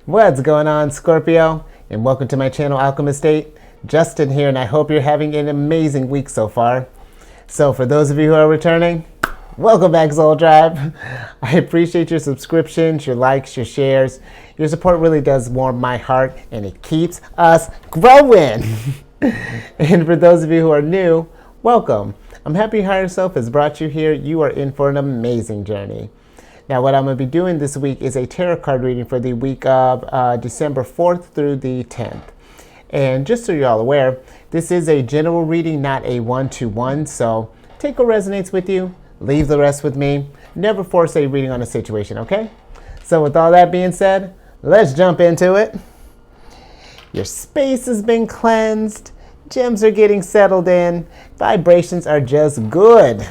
What's going on, Scorpio? And welcome to my channel, Alchemist. Justin here, and I hope you're having an amazing week so far. So for those of you who are returning, welcome back, Soul Tribe. I appreciate your subscriptions, your likes, your shares. Your support really does warm my heart, and it keeps us growing. And for those of you who are new, welcome. I'm happy Higher Self has brought you here. You are in for an amazing journey. Now, what I'm going to be doing this week is a tarot card reading for the week of December 4th through the 10th. And just so you're all aware, this is a general reading, not a one-to-one. So take what resonates with you, leave the rest with me. Never force a reading on a situation, okay? So with all that being said, let's jump into it. Your space has been cleansed. Gems are getting settled in. Vibrations are just good.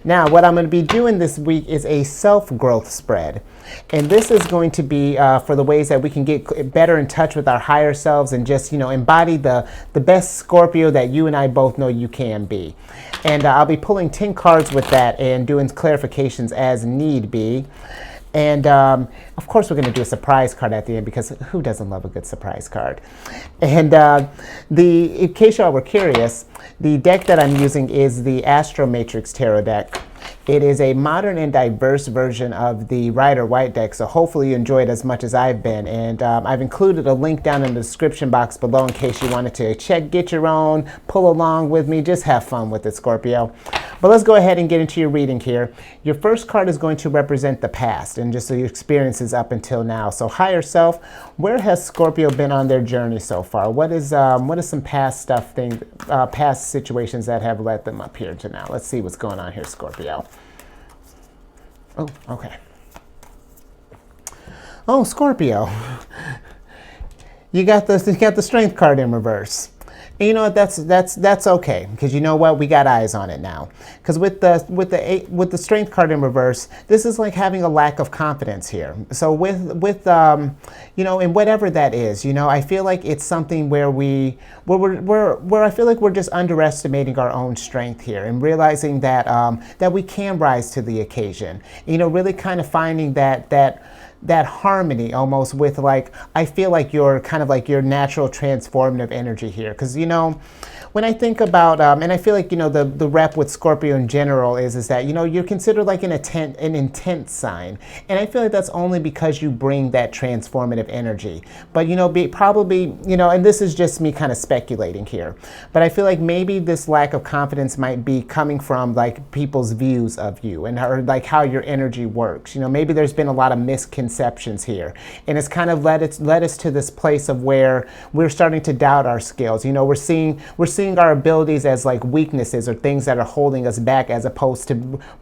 Now, what I'm going to be doing this week is a self-growth spread. And this is going to be for the ways that we can get better in touch with our higher selves and just, embody the best Scorpio that you and I both know you can be. And I'll be pulling 10 cards with that and doing clarifications as need be. And of course, we're going to do a surprise card at the end, because who doesn't love a good surprise card? And in case y'all were curious, the deck that I'm using is the Astro Matrix Tarot deck. It is a modern and diverse version of the Rider-Waite deck, so hopefully you enjoy it as much as I've been. And I've included a link down in the description box below in case you wanted to get your own, pull along with me, just have fun with it, Scorpio. But let's go ahead and get into your reading here. Your first card is going to represent the past and just your experiences up until now. So higher self, where has Scorpio been on their journey so far? What is some past past situations that have led them up here to now? Let's see what's going on here, Scorpio. Oh, okay. Oh, Scorpio, you got the Strength card in reverse. And you know what? That's okay, because you know what? We got eyes on it now. Because with the Strength card in reverse, this is like having a lack of confidence here. So with in whatever that is, I feel like it's something where I feel like we're just underestimating our own strength here and realizing that that we can rise to the occasion. Really kind of finding that harmony almost with, like, I feel like you're kind of like your natural transformative energy here. Because, when I think about, and I feel like, the rep with Scorpio in general is that, you're considered like an intent sign. And I feel like that's only because you bring that transformative energy. But, probably, and this is just me kind of speculating here, but I feel like maybe this lack of confidence might be coming from like people's views of you and or like how your energy works. Maybe there's been a lot of misconceptions here. And it's kind of led us to this place of where we're starting to doubt our skills. We're seeing our abilities as like weaknesses or things that are holding us back, as opposed to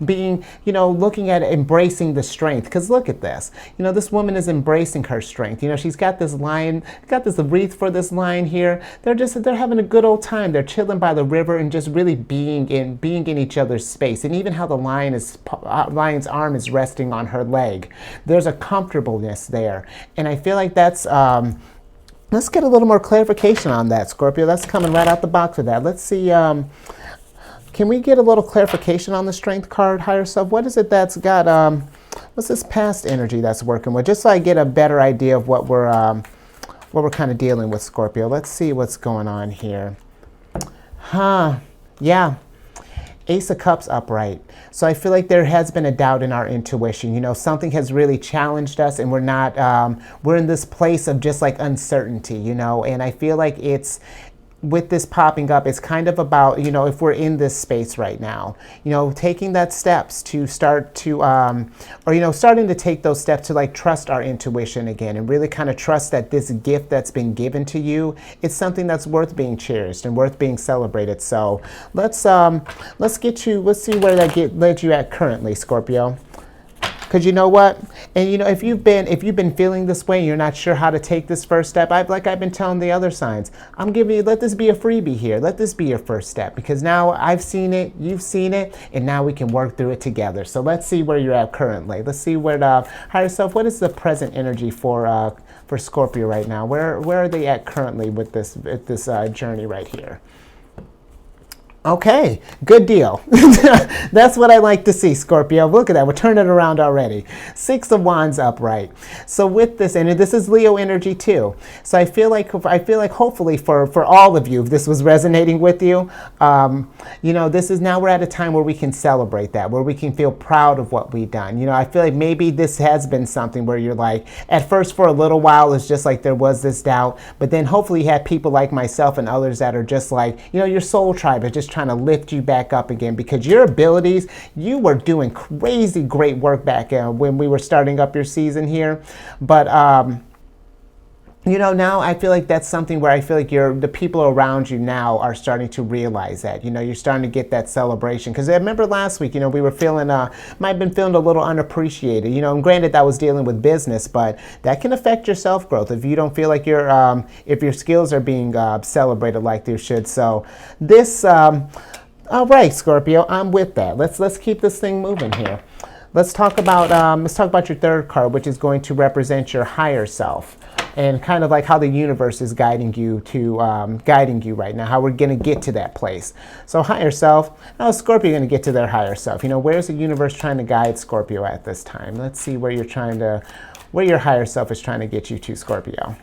being, looking at embracing the strength. Because look at this, this woman is embracing her strength. She's got this lion, got this wreath for this lion here. They're having a good old time. They're chilling by the river and just really being in each other's space. And even how the lion's arm is resting on her leg, there's a comfortableness there. And I feel like that's let's get a little more clarification on that, Scorpio. That's coming right out the box with that. Let's see, can we get a little clarification on the Strength card, higher self? What is it that's got, what's this past energy that's working with? Just so I get a better idea of what we're kind of dealing with, Scorpio. Let's see what's going on here. Yeah. Ace of Cups upright. So I feel like there has been a doubt in our intuition. Something has really challenged us, and we're not, we're in this place of just like uncertainty, and I feel like it's, with this popping up, it's kind of about, if we're in this space right now, taking that steps to start to, starting to take those steps to like trust our intuition again, and really kind of trust that this gift that's been given to you, it's something that's worth being cherished and worth being celebrated. So let's see where that led you at currently, Scorpio. Because you know what? And if you've been feeling this way and you're not sure how to take this first step, like I've been telling the other signs, I'm giving you, let this be a freebie here. Let this be your first step, because now I've seen it, you've seen it, and now we can work through it together. So let's see where you're at currently. Let's see where higher self, what is the present energy for Scorpio right now? Where are they at currently with this journey right here? Okay, good deal. That's what I like to see, Scorpio. Look at that. We're turning it around already. Six of Wands upright. So with this, and this is Leo energy too. So I feel like hopefully for all of you, if this was resonating with you, this is now we're at a time where we can celebrate that, where we can feel proud of what we've done. I feel like maybe this has been something where you're like, at first for a little while, it's just like there was this doubt, but then hopefully you have people like myself and others that are just like, your soul tribe is just trying to lift you back up again, because your abilities, you were doing crazy great work back when we were starting up your season here. But now I feel like that's something where I feel like the people around you now are starting to realize that, you're starting to get that celebration. Because I remember last week, we were feeling, might have been feeling a little unappreciated, and granted that was dealing with business, but that can affect your self-growth if you don't feel like if your skills are being celebrated like they should. So this, all right, Scorpio, I'm with that. Let's keep this thing moving here. Let's talk about your third card, which is going to represent your higher self, and kind of like how the universe is guiding you right now, how we're going to get to that place. So higher self, how is Scorpio going to get to their higher self? Where's the universe trying to guide Scorpio at this time? Let's see where your higher self is trying to get you to, Scorpio.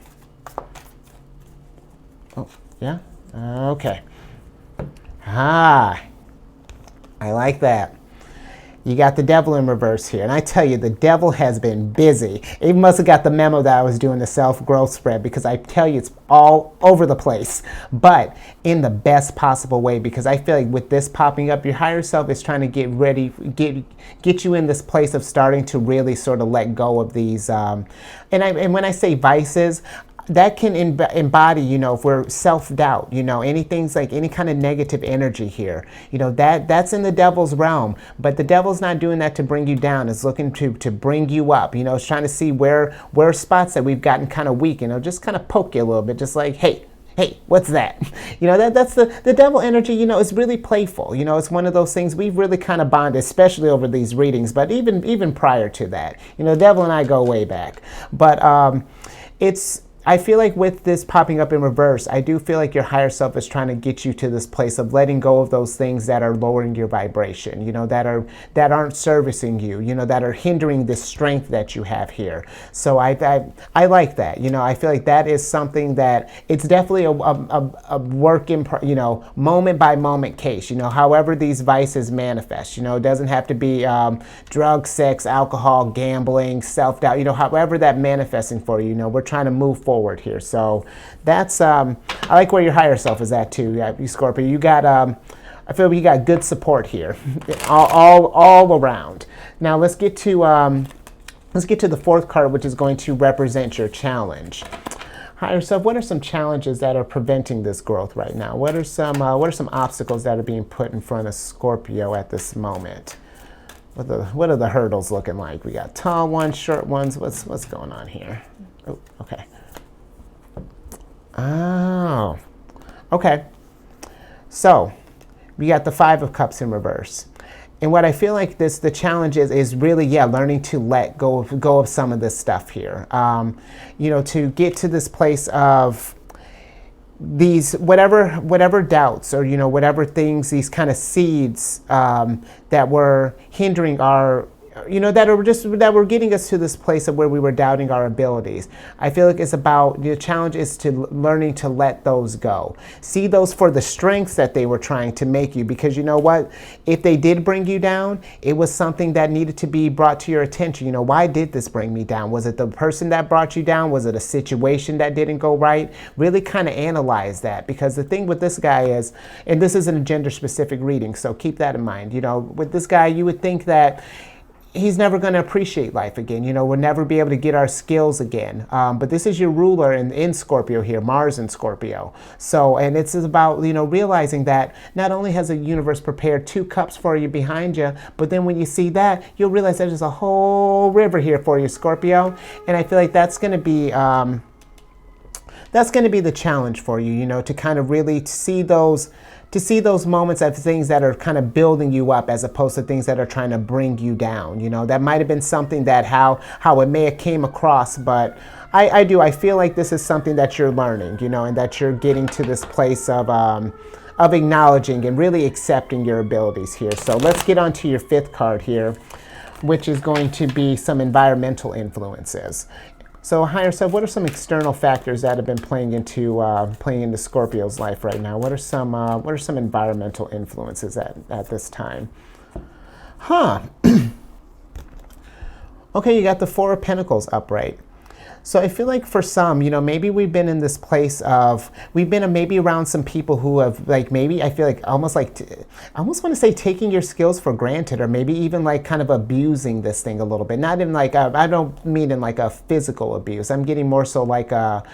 Oh, yeah? Okay. I like that. You got the devil in reverse here. And I tell you, the devil has been busy. He must have got the memo that I was doing the self-growth spread, because I tell you, it's all over the place, but in the best possible way, because I feel like with this popping up, your higher self is trying to get ready, get you in this place of starting to really sort of let go of these, and when I say vices, that can embody, if we're self-doubt, anything's like any kind of negative energy here, that's in the devil's realm. But the devil's not doing that to bring you down. It's looking to bring you up. It's trying to see where spots that we've gotten kind of weak, just kind of poke you a little bit, just like, hey, what's that? That's the devil energy, is really playful. It's one of those things we've really kind of bonded, especially over these readings, but even prior to that, devil and I go way back. But I feel like with this popping up in reverse, I do feel like your higher self is trying to get you to this place of letting go of those things that are lowering your vibration, that aren't servicing you, that are hindering the strength that you have here. So I like that. I feel like that is something that it's definitely a work in, moment by moment case, however these vices manifest, it doesn't have to be drugs, sex, alcohol, gambling, self-doubt, however that manifesting for you, we're trying to move forward here. So that's I like where your higher self is at too. Yeah, you Scorpio, you got I feel you got good support here, all around. Now let's get to the fourth card, which is going to represent your challenge. Higher self, what are some challenges that are preventing this growth right now? What are some obstacles that are being put in front of Scorpio at this moment? What are the hurdles looking like? We got tall ones, short ones. What's going on here? Oh, okay. Oh, okay. So we got the Five of Cups in reverse. And what I feel like the challenge is really, learning to let go of some of this stuff here. To get to this place of these whatever doubts or whatever things, these kind of seeds that were hindering our, that were getting us to this place of where we were doubting our abilities. I feel like it's about, the challenge is to learning to let those go. See those for the strengths that they were trying to make you, because you know what? If they did bring you down, it was something that needed to be brought to your attention. Why did this bring me down? Was it the person that brought you down? Was it a situation that didn't go right? Really kind of analyze that, because the thing with this guy is, and this isn't a gender specific reading, so keep that in mind. With this guy, you would think that he's never going to appreciate life again. We'll never be able to get our skills again. But this is your ruler in Scorpio here, Mars in Scorpio. So, and it's about, realizing that not only has the universe prepared two cups for you behind you, but then when you see that, you'll realize there's a whole river here for you, Scorpio. And I feel like that's going to be the challenge for you, to kind of really see those moments of things that are kind of building you up, as opposed to things that are trying to bring you down. That might have been something that how it may have came across, but I do. I feel like this is something that you're learning, you know, and that you're getting to this place of acknowledging and really accepting your abilities here. So let's get on to your fifth card here, which is going to be some environmental influences. So higher self, what are some external factors that have been playing into Scorpio's life right now? What are some environmental influences at this time? Huh. Okay, you got the Four of Pentacles upright. So I feel like for some, you know, maybe we've been in this place of, we've been maybe around some people who have, like, maybe I feel like I almost want to say taking your skills for granted, or maybe even like kind of abusing this thing a little bit. Not in like, I don't mean in like a physical abuse. I'm getting more so like a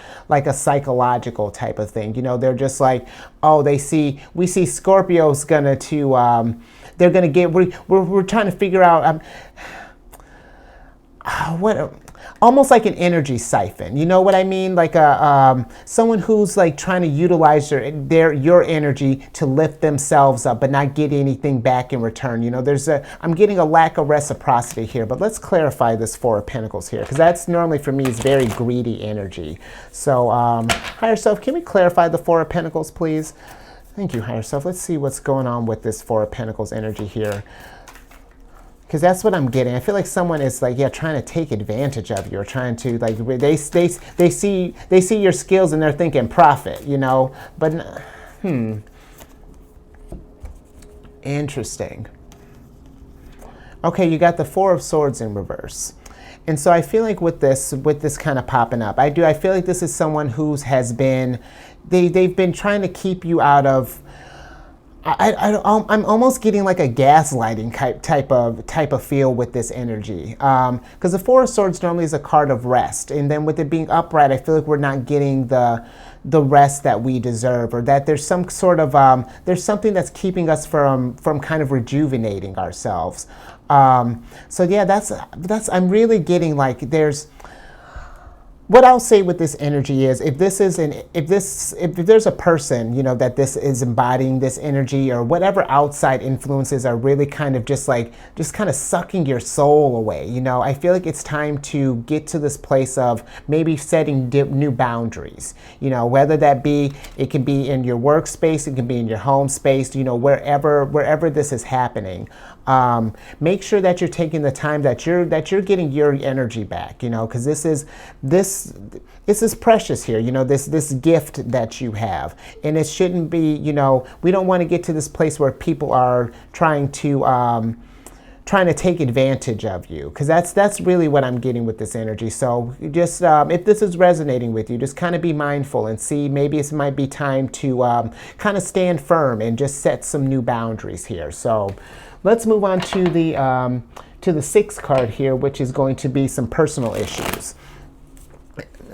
psychological type of thing. You know, they're just like, oh, we see Scorpio's gonna they're gonna get, we're trying to figure out, almost like an energy siphon, you know what I mean? Like someone who's like trying to utilize your energy to lift themselves up, but not get anything back in return. You know, I'm getting a lack of reciprocity here. But let's clarify this Four of Pentacles here, because that's normally for me is very greedy energy. So higher self, can we clarify the Four of Pentacles, please? Thank you, higher self. Let's see what's going on with this Four of Pentacles energy here. Because that's what I'm getting. I feel like someone is like, yeah, trying to take advantage of you, or trying to like, they see your skills and they're thinking profit, you know. But interesting. Okay, you got the Four of Swords in reverse. And so I feel like with this kind of popping up, I feel like this is someone who's they've been trying to keep you out of. I'm almost getting like a gaslighting type of feel with this energy, because the Four of Swords normally is a card of rest, and then with it being upright, I feel like we're not getting the rest that we deserve, or that there's some sort of there's something that's keeping us from kind of rejuvenating ourselves. So yeah, that's I'm really getting like there's. What I'll say with this energy is, if there's a person, you know, that this is embodying this energy, or whatever outside influences are really kind of just kind of sucking your soul away, you know, I feel like it's time to get to this place of maybe setting new boundaries, you know, whether that be, it can be in your workspace, it can be in your home space, you know, wherever this is happening. Make sure that you're taking the time, that you're getting your energy back, you know, because this is precious here, you know, this gift that you have, and it shouldn't be, you know, we don't want to get to this place where people are trying to take advantage of you, because that's really what I'm getting with this energy. So just if this is resonating with you, just kind of be mindful and see, maybe it might be time to kind of stand firm and just set some new boundaries here. So let's move on to the sixth card here, which is going to be some personal issues.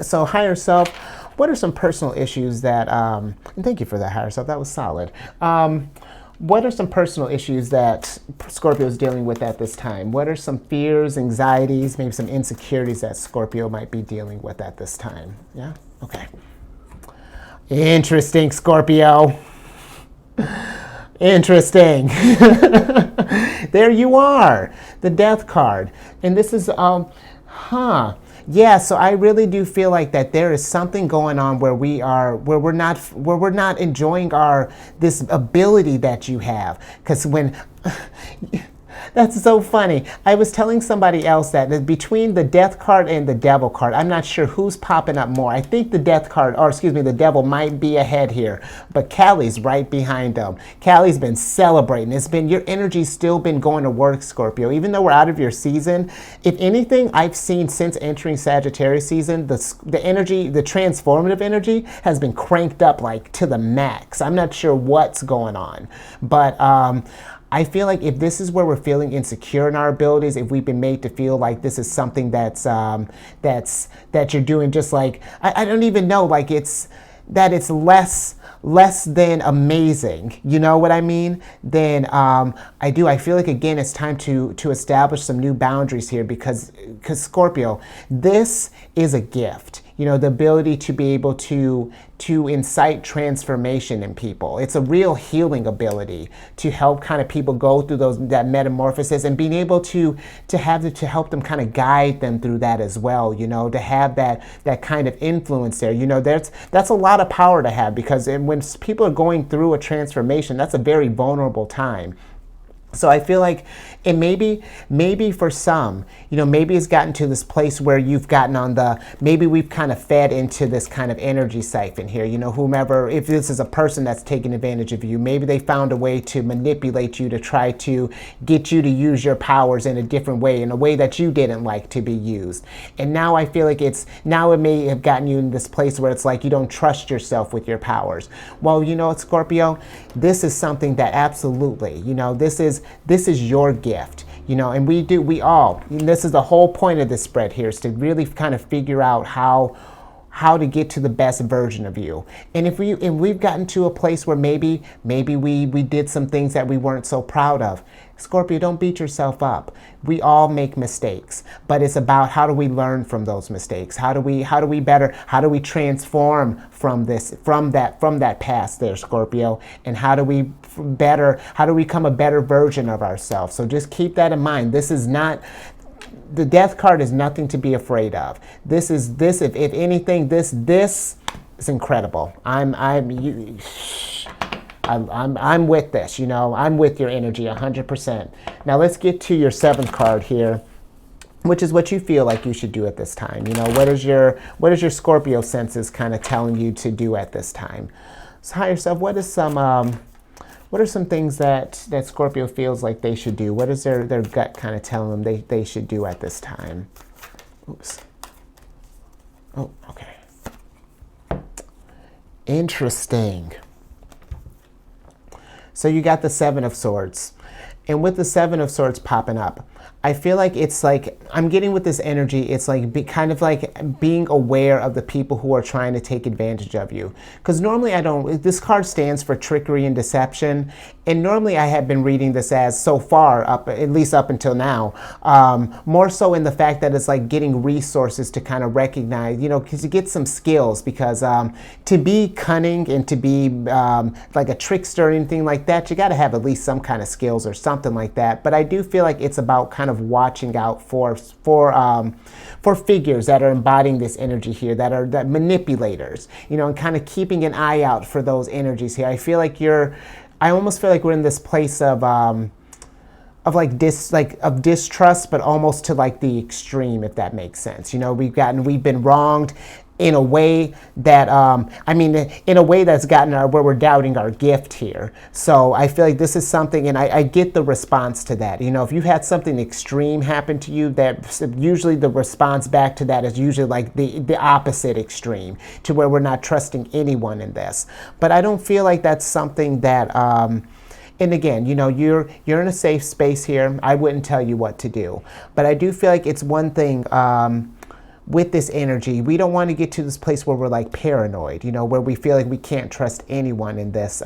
So higher self, what are some personal issues that, and thank you for that, higher self, that was solid. What are some personal issues that Scorpio is dealing with at this time? What are some fears, anxieties, maybe some insecurities that Scorpio might be dealing with at this time? Yeah? Okay. Interesting, Scorpio. Interesting. There you are, the Death card. And this is, yeah, so I really do feel like that there is something going on where we're not enjoying this ability that you have. Because when that's so funny. I was telling somebody else that between the Death card and the Devil card, I'm not sure who's popping up more. I think the Death card, or excuse me, the Devil might be ahead here, but Callie's right behind them. Callie's been celebrating. Your energy's still been going to work, Scorpio. Even though we're out of your season, if anything, I've seen since entering Sagittarius season, the energy, the transformative energy has been cranked up like to the max. I'm not sure what's going on, but I feel like if this is where we're feeling insecure in our abilities, if we've been made to feel like this is something that you're doing, just like I don't even know, like it's less than amazing, you know what I mean? Then I feel like again it's time to establish some new boundaries here, because Scorpio, this is a gift. You know, the ability to be able to incite transformation in people. It's a real healing ability to help kind of people go through that metamorphosis, and being able to help them kind of guide them through that as well. You know, to have that kind of influence there. You know, that's a lot of power to have, because when people are going through a transformation, that's a very vulnerable time. So I feel like it maybe for some, you know, maybe it's gotten to this place where you've gotten on maybe we've kind of fed into this kind of energy siphon here. You know, whomever, if this is a person that's taking advantage of you, maybe they found a way to manipulate you to try to get you to use your powers in a different way, in a way that you didn't like to be used. And now I feel like it may have gotten you in this place where it's like you don't trust yourself with your powers. Well, you know what, Scorpio, this is something that absolutely, you know, this is your gift, you know, and we all, and this is the whole point of this spread here, is to really kind of figure out how to get to the best version of you. And if we've gotten to a place where maybe we did some things that we weren't so proud of, Scorpio, don't beat yourself up. We all make mistakes, but it's about how do we learn from those mistakes? How do we transform from that past there, Scorpio? And how do we become a better version of ourselves? So just keep that in mind. This is not, the death card is nothing to be afraid of. If anything, this is incredible. I'm with this, you know, I'm with your energy 100%. Now let's get to your 7th card here, which is what you feel like you should do at this time. You know, what is your Scorpio senses kind of telling you to do at this time? So higher self, what are some things that Scorpio feels like they should do? What is their gut kind of telling them they should do at this time? Oops. Oh, okay. Interesting. So you got the 7 of Swords. And with the 7 of Swords popping up, I feel like it's like, I'm getting with this energy, it's like kind of like being aware of the people who are trying to take advantage of you. Because normally this card stands for trickery and deception. And normally I have been reading this as, so far, at least up until now, more so in the fact that it's like getting resources to kind of recognize, you know, because you get some skills, because to be cunning and to be like a trickster or anything like that, you got to have at least some kind of skills or something like that. But I do feel like it's about kind of watching out for figures that are embodying this energy here, that manipulators, you know, and kind of keeping an eye out for those energies here. I almost feel like we're in this place of distrust, but almost to like the extreme, if that makes sense. You know, we've been wronged in a way that, in a way that's gotten where we're doubting our gift here. So I feel like this is something, and I get the response to that. You know, if you had something extreme happen to you, that usually the response back to that is usually like the opposite extreme, to where we're not trusting anyone in this. But I don't feel like that's something that, and again, you know, you're in a safe space here. I wouldn't tell you what to do. But I do feel like it's one thing, with this energy, we don't want to get to this place where we're like paranoid, you know, where we feel like we can't trust anyone in this,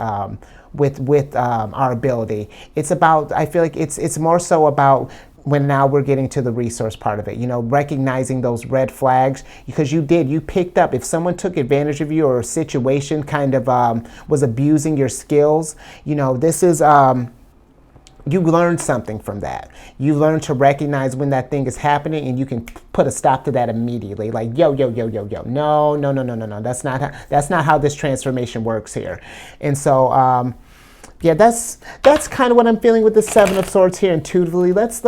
with our ability. It's about, I feel like it's more so about when now we're getting to the resource part of it, you know, recognizing those red flags, because you picked up, if someone took advantage of you or a situation kind of was abusing your skills, you know, this is, you learned something from that. You learned to recognize when that thing is happening, and you can put a stop to that immediately. Like, yo. No. That's not how this transformation works here. And so, yeah, that's kind of what I'm feeling with the 7 of Swords here intuitively. Let's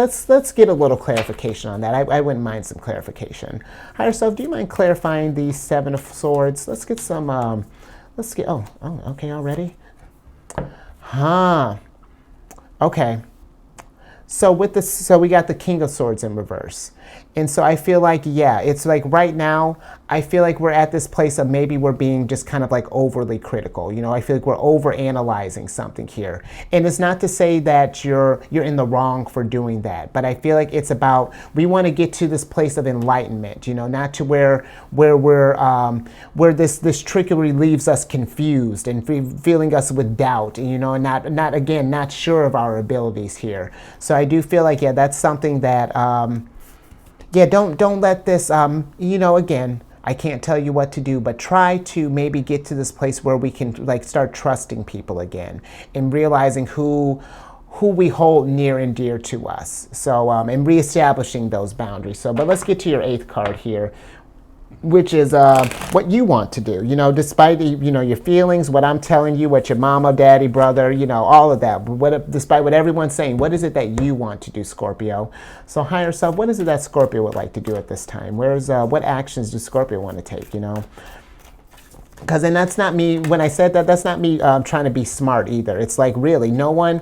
get a little clarification on that. I wouldn't mind some clarification. Higher self, do you mind clarifying the 7 of Swords? Let's get some. Oh, okay, already. Okay, so we got the King of Swords in reverse. And so I feel like, yeah, it's like right now, I feel like we're at this place of maybe we're being just kind of like overly critical. You know, I feel like we're over analyzing something here. And it's not to say that you're in the wrong for doing that, but I feel like it's about, we want to get to this place of enlightenment, you know, not to where this trickery leaves us confused and feeling us with doubt, and, you know, and not sure of our abilities here. So I do feel like, yeah, that's something that, yeah, don't let this, you know, again, I can't tell you what to do, but try to maybe get to this place where we can like start trusting people again and realizing who we hold near and dear to us. So, and reestablishing those boundaries. So, but let's get to your 8th card here, which is what you want to do. You know, despite your feelings, what I'm telling you, what your mama, daddy, brother, all of that. Despite what everyone's saying, what is it that you want to do, Scorpio? So, higher self, what is it that Scorpio would like to do at this time? What actions does Scorpio want to take? Because, and that's not me. When I said that, that's not me trying to be smart either. It's like, really, no one.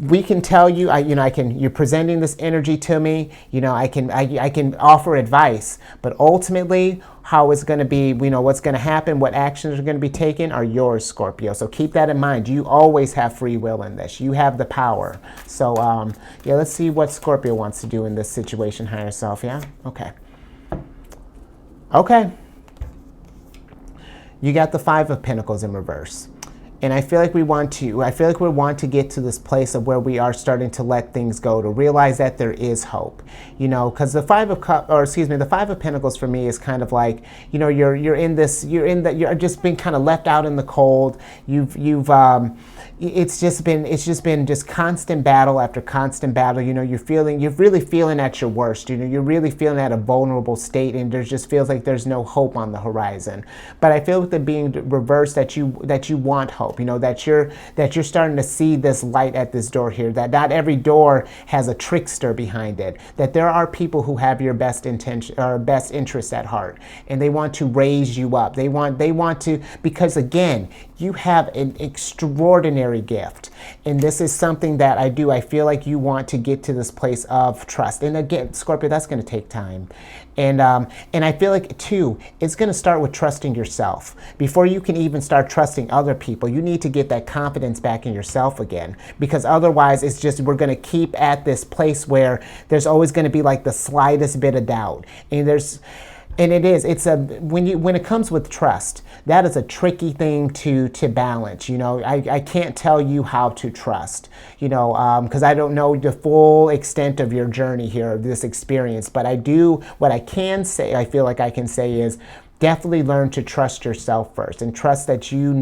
We can tell you, you're presenting this energy to me, I can offer advice, but ultimately how it's going to be, what's going to happen, what actions are going to be taken are yours, Scorpio. So keep that in mind. You always have free will in this. You have the power. So, yeah, let's see what Scorpio wants to do in this situation, higher self, yeah? Okay. Okay. You got the 5 of Pentacles in reverse. And I feel like we want to get to this place of where we are starting to let things go, to realize that there is hope, because the 5 of Pentacles for me is kind of like, you're just being kind of left out in the cold. It's just been constant battle after constant battle. You're really feeling at your worst. You're really feeling at a vulnerable state, and there just feels like there's no hope on the horizon. But I feel with it being reversed that you want hope. That you're starting to see this light at this door here. That not every door has a trickster behind it. That there are people who have your best intention or best interests at heart, and they want to raise you up. They want to, because again, you have an extraordinary gift. And this is something that I feel like you want to get to this place of trust. And again, Scorpio, that's going to take time. And I feel like, too, it's going to start with trusting yourself. Before you can even start trusting other people, you need to get that confidence back in yourself again. Because otherwise, it's just, we're going to keep at this place where there's always going to be like the slightest bit of doubt. And when it comes with trust, that is a tricky thing to balance. I can't tell you how to trust, because I don't know the full extent of your journey here, of this experience. But what I can say, I feel like I can say is, definitely learn to trust yourself first, and trust that you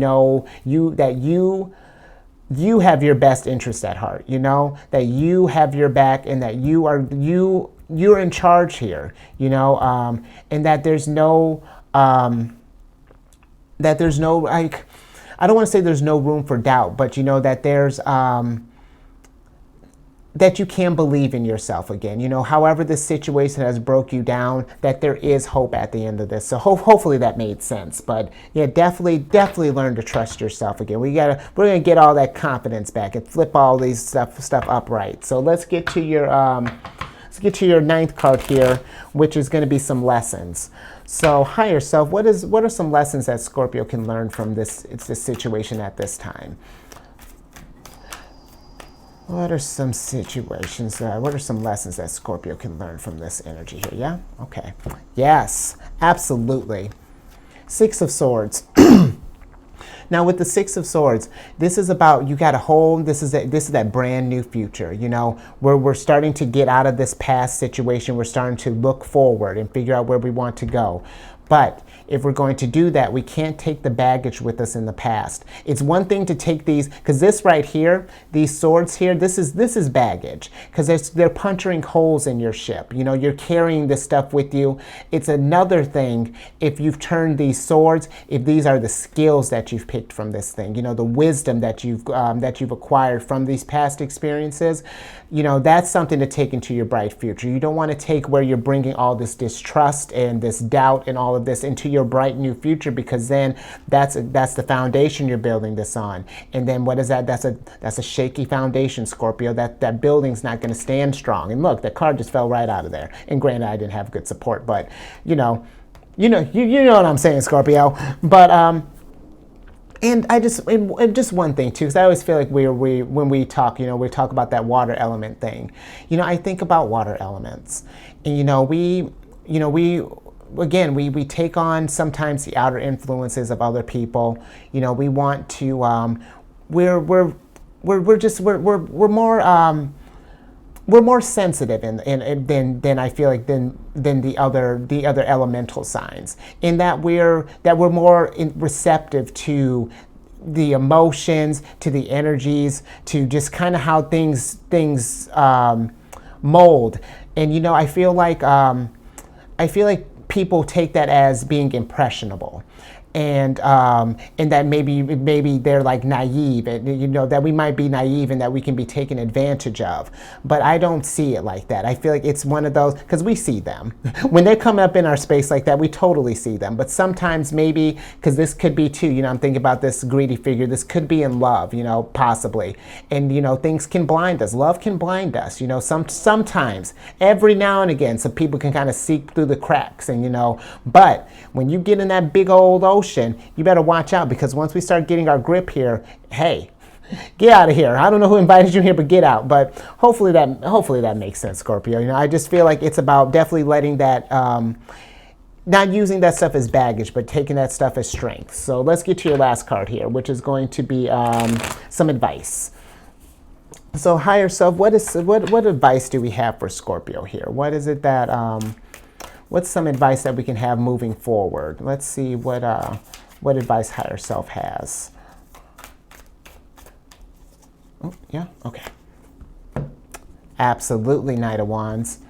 have your best interest at heart, that you have your back, and that you're in charge here, and that there's no, like, I don't want to say there's no room for doubt, but that there's, that you can believe in yourself again. However this situation has broke you down, that there is hope at the end of this. So hopefully that made sense. But yeah, definitely learn to trust yourself again. We're gonna get all that confidence back and flip all these stuff upright. So let's get to your 9th card here, which is going to be some lessons. So higher self, what are some lessons that Scorpio can learn from this situation at this time? What are some situations, what are some lessons that Scorpio can learn from this energy here? Yeah? Okay. Yes, absolutely. 6 of Swords. Now with the 6 of Swords, this is about, this is that brand new future, where we're starting to get out of this past situation. We're starting to look forward and figure out where we want to go. But if we're going to do that, we can't take the baggage with us in the past. It's one thing to take these, because this right here, these swords here, this is baggage, because they're puncturing holes in your ship. You're carrying this stuff with you. It's another thing if you've turned these swords, if these are the skills that you've picked from this thing, the wisdom that you've acquired from these past experiences. That's something to take into your bright future. You don't want to take where you're bringing all this distrust and this doubt and all of this into your bright new future, because then that's the foundation you're building this on. And then what is that? That's a shaky foundation, Scorpio. That building's not going to stand strong. And look, that card just fell right out of there. And granted, I didn't have good support, but you know what I'm saying, Scorpio. But and just one thing too, because I always feel like when we talk, we talk about that water element thing. I think about water elements, and we take on sometimes the outer influences of other people. We want to we're more we're more sensitive than I feel like than the other elemental signs, in that we're more receptive to the emotions, to the energies, to just kind of how things mold. And I feel like people take that as being impressionable, and that maybe they're like naive, and that we might be naive and that we can be taken advantage of. But I don't see it like that. I feel like it's one of those, because we see them when they come up in our space like that. We totally see them. But sometimes maybe, because this could be too, I'm thinking about this greedy figure, this could be in love, possibly, and things can blind us. Love can blind us, sometimes, every now and again. Some people can kind of seep through the cracks, and but when you get in that big old ocean, you better watch out, because once we start getting our grip here, hey, get out of here. I don't know who invited you here, but get out. But hopefully that makes sense, Scorpio. I just feel like it's about definitely letting that, not using that stuff as baggage, but taking that stuff as strength. So let's get to your last card here, which is going to be some advice. So higher self, what advice do we have for Scorpio here? What is it that what's some advice that we can have moving forward? Let's see what advice higher self has. Oh, yeah, okay. Absolutely, Knight of Wands.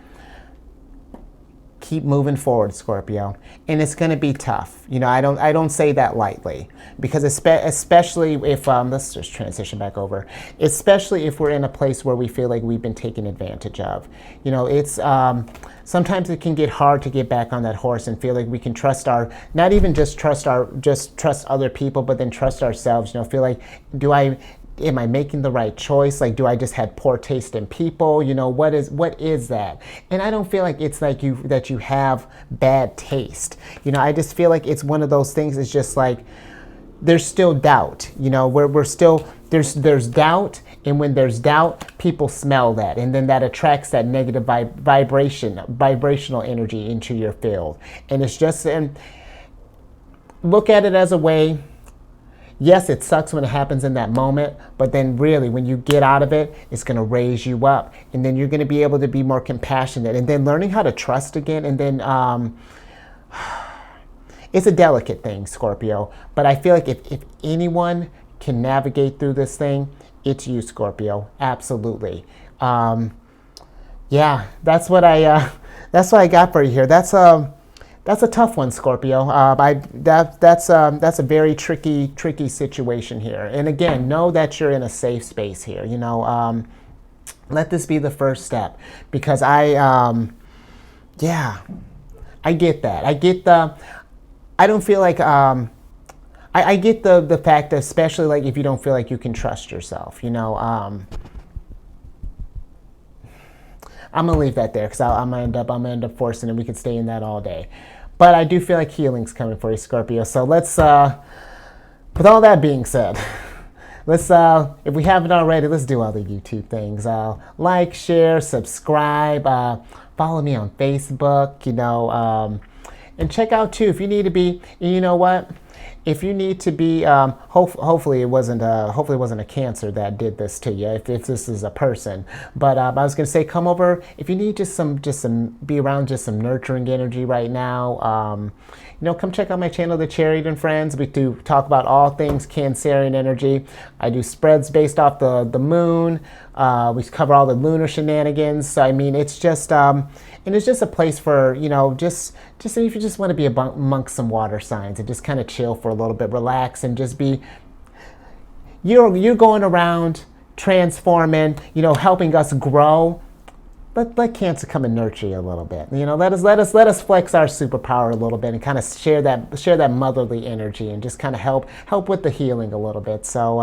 Keep moving forward, Scorpio. And it's going to be tough. I don't say that lightly, because especially if, let's just transition back over, especially if we're in a place where we feel like we've been taken advantage of. It's, sometimes it can get hard to get back on that horse and feel like we can trust not even just trust other people, but then trust ourselves. Feel like, am I making the right choice? Like, do I just have poor taste in people? What is that? And I don't feel like it's like that you have bad taste. I just feel like it's one of those things. It's just like, there's still doubt. We're still, there's doubt. And when there's doubt, people smell that. And then that attracts that negative vibrational energy into your field. And it's just, and look at it as a way. Yes, it sucks when it happens in that moment, but then really when you get out of it, it's going to raise you up. And then you're going to be able to be more compassionate, and then learning how to trust again. And then it's a delicate thing, Scorpio. But I feel like if anyone can navigate through this thing, it's you, Scorpio. Absolutely. Yeah, that's what I got for you here. That's a tough one, Scorpio. That's a very tricky situation here. And again, know that you're in a safe space here. Let this be the first step, because I get that. I don't feel like, I get the fact that, especially like if you don't feel like you can trust yourself, I'm gonna leave that there, because I'm gonna end up forcing it. We could stay in that all day, but I do feel like healing's coming for you, Scorpio. So let's, with all that being said, let's, if we haven't already, let's do all the YouTube things. Like, share, subscribe, follow me on Facebook, and check out too if you need to be. You know what? If you need to be, hopefully it wasn't a cancer that did this to you. If this is a person, but I was gonna say, come over if you need just some be around just some nurturing energy right now. Come check out my channel, The Chariot and Friends. We do talk about all things Cancerian energy. I do spreads based off the moon. We cover all the lunar shenanigans. So I mean, it's just and it's just a place for, just if you just want to be amongst some water signs and just kind of chill for a little bit, relax, and just be, you're going around transforming, helping us grow. Let Cancer come and nurture you a little bit. Let us flex our superpower a little bit and kind of share that motherly energy and just kind of help with the healing a little bit. So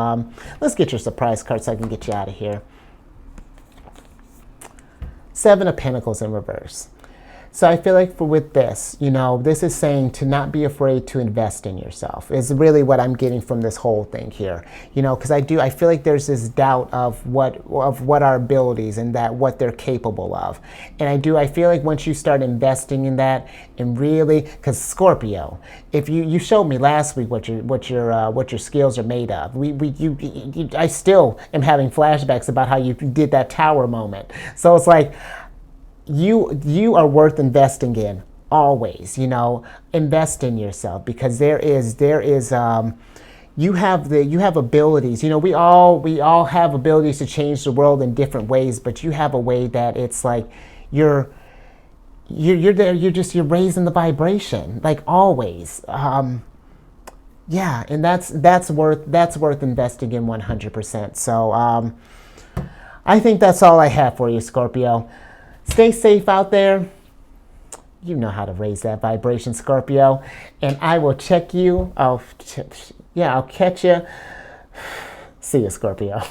let's get your surprise card so I can get you out of here. 7 of Pentacles in reverse. So I feel like with this, this is saying to not be afraid to invest in yourself is really what I'm getting from this whole thing here. Because I feel like there's this doubt of what our abilities and that what they're capable of. And I feel like once you start investing in that and really, because Scorpio, if you showed me last week what your skills are made of. I still am having flashbacks about how you did that tower moment. So it's like, you are worth investing in always. Invest in yourself, because you have abilities. We all have abilities to change the world in different ways, but you have a way that it's like you're there, you're raising the vibration, like always. Yeah, and that's worth investing in 100%. So I think that's all I have for you, Scorpio. Stay safe out there. You know how to raise that vibration, Scorpio. And I will check you. I'll catch you. See you, Scorpio.